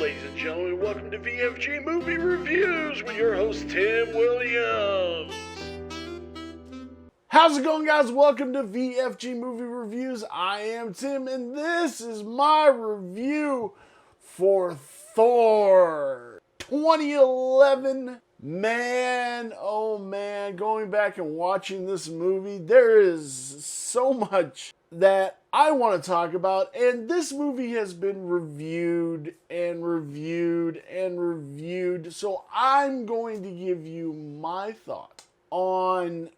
Ladies and gentlemen, welcome to VFG Movie Reviews with your host, Tim Williams. How's it going, guys? Welcome to VFG Movie Reviews. I am Tim, and this is my review for Thor 2011. Man, oh man, going back and watching this movie, there is so much that I want to talk about, and this movie has been reviewed and reviewed and reviewed, so I'm going to give you my thoughts on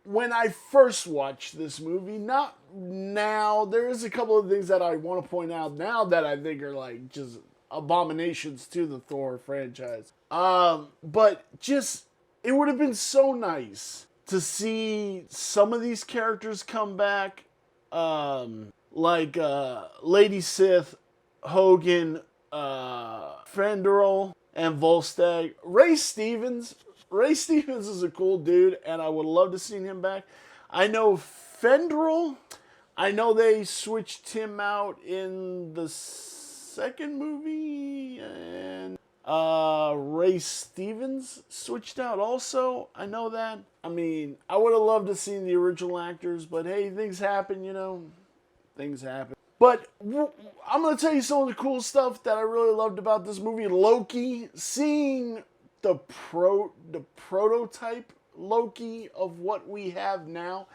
when I first watched this movie, not now. There is a couple of things that I want to point out now that I think are like just abominations to the Thor franchise. But just, it would have been so nice to see some of these characters come back, like Lady Sith, Hogan, Fenderel, and Volstagg. Ray Stevens is a cool dude, and I would love to see him back. I know Fenderel, I know they switched him out in the second movie, and Ray Stevens switched out also. I know that. I mean, I would have loved to see the original actors, but hey, things happen, you know. Things happen. But I'm going to tell you some of the cool stuff that I really loved about this movie. Loki, seeing the prototype Loki of what we have now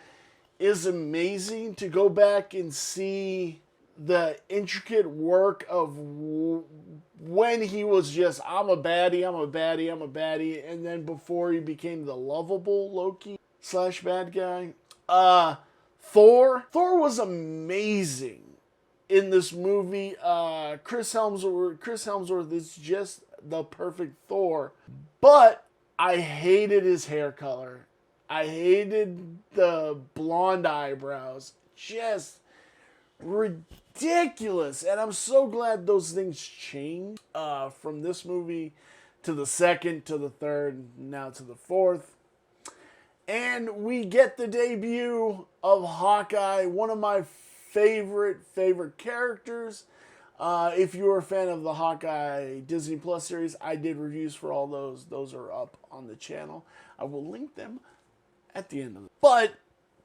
is amazing. To go back and see the intricate work of when he was just, I'm a baddie, and then before he became the lovable Loki / bad guy. Thor was amazing in this movie. Chris Hemsworth is just the perfect Thor, but I hated his hair color. I hated the blonde eyebrows. Just ridiculous. And I'm so glad those things changed from this movie to the second, to the third, now to the fourth. And we get the debut of Hawkeye, one of my favorite characters. If you're a fan of the Hawkeye Disney Plus series, I did reviews for all those. Those are up on the channel. I will link them at the end of it. But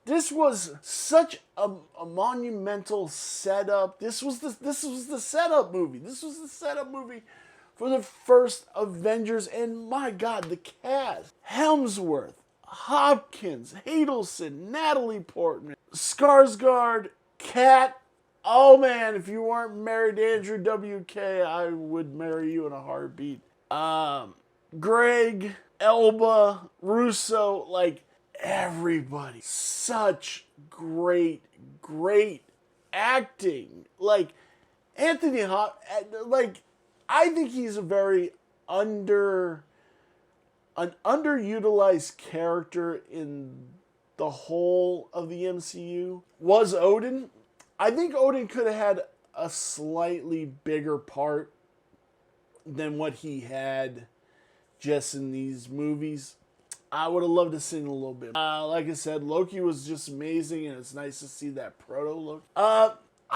this was such a monumental setup. This was the setup movie. This was the setup movie for the first Avengers. And my God, the cast: Hemsworth, Hopkins, Hiddleston, Natalie Portman, Skarsgård, Kat. Oh man, if you weren't married to Andrew WK, I would marry you in a heartbeat. Greg, Elba, Russo, like everybody. Such great acting. Like Anthony like I think he's a very underutilized character in the whole of the MCU. Was Odin. I think Odin could have had a slightly bigger part than what he had just in these movies. I would have loved to see him a little bit. Like I said, Loki was just amazing, and it's nice to see that proto-Loki. I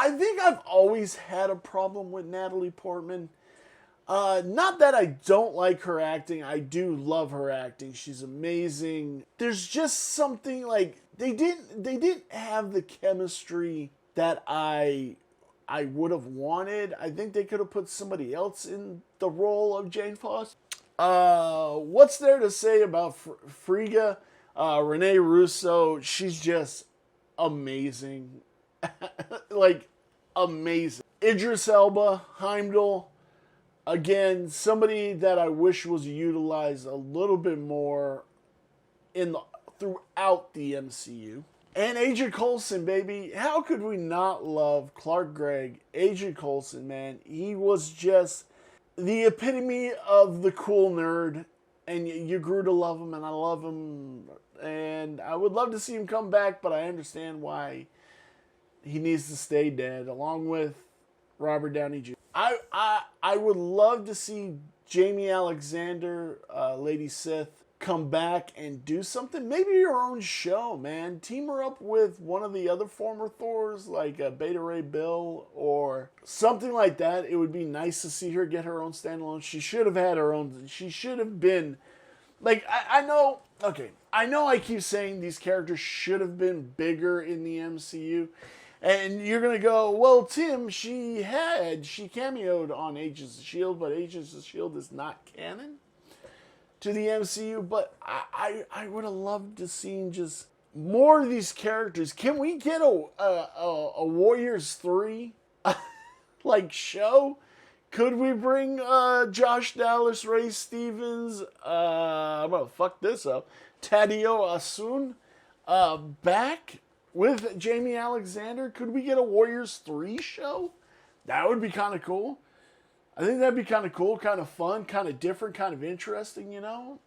think I've always had a problem with Natalie Portman. Not that I don't like her acting. I do love her acting. She's amazing. There's just something like they didn't have the chemistry that I would have wanted. I think they could have put somebody else in the role of Jane Foster. What's there to say about Frigga? Renee Russo, she's just amazing. Like, amazing. Idris Elba, Heimdall, again, somebody that I wish was utilized a little bit more throughout the MCU. And Agent Coulson, baby. How could we not love Clark Gregg? Agent Coulson, man. He was just the epitome of the cool nerd. And you grew to love him, and I love him. And I would love to see him come back, but I understand why he needs to stay dead, along with Robert Downey Jr. I would love to see Jamie Alexander, Lady Sith, come back and do something. Maybe your own show, man. Team her up with one of the other former Thors, like Beta Ray Bill or something like that. It would be nice to see her get her own standalone. She should have had her own. She should have been, like, I know, okay, I know I keep saying these characters should have been bigger in the MCU. And you're going to go, well, Tim, she cameoed on Agents of S.H.I.E.L.D., but Agents of S.H.I.E.L.D. is not canon to the MCU. But I would have loved to see just more of these characters. Can we get a Warriors 3 like show? Could we bring Josh Dallas, Ray Stevens, I'm going to fuck this up, Tadeo Asun back with Jamie Alexander? Could we get a Warriors 3 show? That would be kind of cool. I think that'd be kind of cool, kind of fun, kind of different, kind of interesting, you know?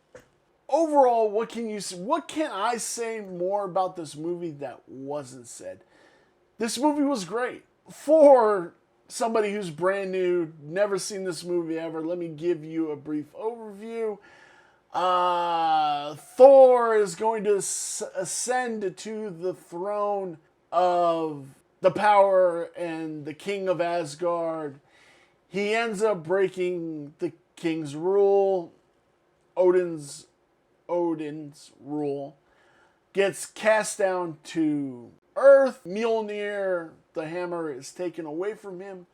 Overall, what can I say more about this movie that wasn't said? This movie was great. For somebody who's brand new, never seen this movie ever, let me give you a brief overview. Thor is going to ascend to the throne of the power and the king of Asgard. He ends up breaking the king's rule, Odin's rule, gets cast down to Earth. Mjolnir, the hammer, is taken away from him.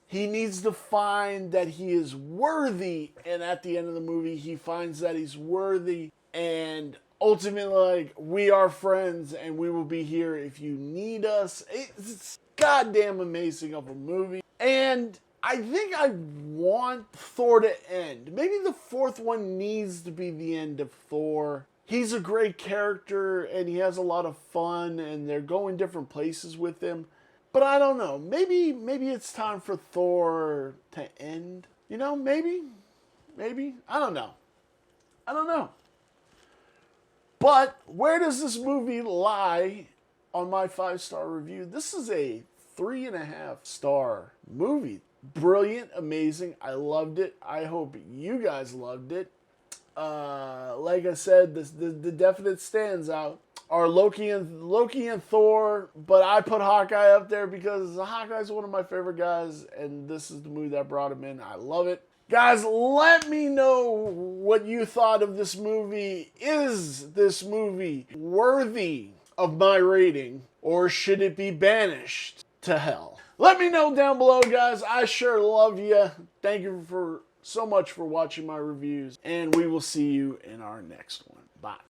He needs to find that he is worthy, and at the end of the movie, he finds that he's worthy, and ultimately, like, we are friends, and we will be here if you need us. It's goddamn amazing of a movie, and I think I want Thor to end. Maybe the fourth one needs to be the end of Thor. He's a great character, and he has a lot of fun, and they're going different places with him. But I don't know. Maybe it's time for Thor to end. You know, maybe. I don't know. But where does this movie lie on my 5-star review? This is a 3.5-star movie. Brilliant, amazing. I loved it. I hope you guys loved it. Like I said, the definite stands out are Loki and Thor, but I put Hawkeye up there because Hawkeye's one of my favorite guys, and this is the movie that brought him in. I love it. Guys, let me know what you thought of this movie. Is this movie worthy of my rating, or should it be banished to hell? Let me know down below, guys. I sure love you. Thank you so much for watching my reviews, and we will see you in our next one. Bye.